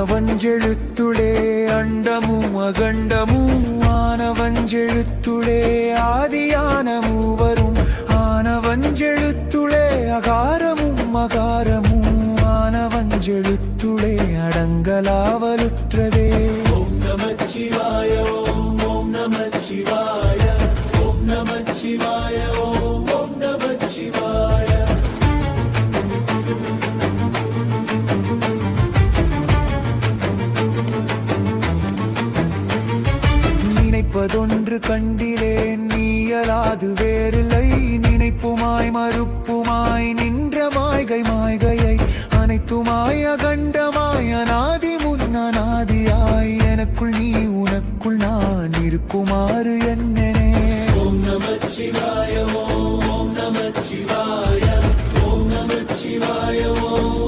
ஆனவஞ்செழுத்துளே அண்டமும் அகண்டமும் ஆனவஞ்செழுத்துளே ஆதியான மூவரும் ஆனவஞ்செழுத்துளே அகாரமும் மகாரமும் ஆனவஞ்செழுத்துளே அடங்கலாவலுற்றதே. ஓம் நமச்சிவாய ஓம் ஓம் நமச்சிவாய ஓம் நமச்சிவாய ஓம் ஓம் நமச்சிவாய. நினைப்பதொன்று கண்டிலேன் நீயலாது வேறில்லை நினைப்புமாய் மறுப்புமாய் நின்ற மாய்கை மாய்கையை அனைத்துமாய் அகண்டமாய் அநாதி முன்னநாதியாய் எனக்குள் நீ உனக்குள் நான் இருக்குமாறு என்னனே. ஓம் நமச்சிவாய ஓம் ஓம் நமச்சிவாய ஓம் நமச்சிவாய ஓம்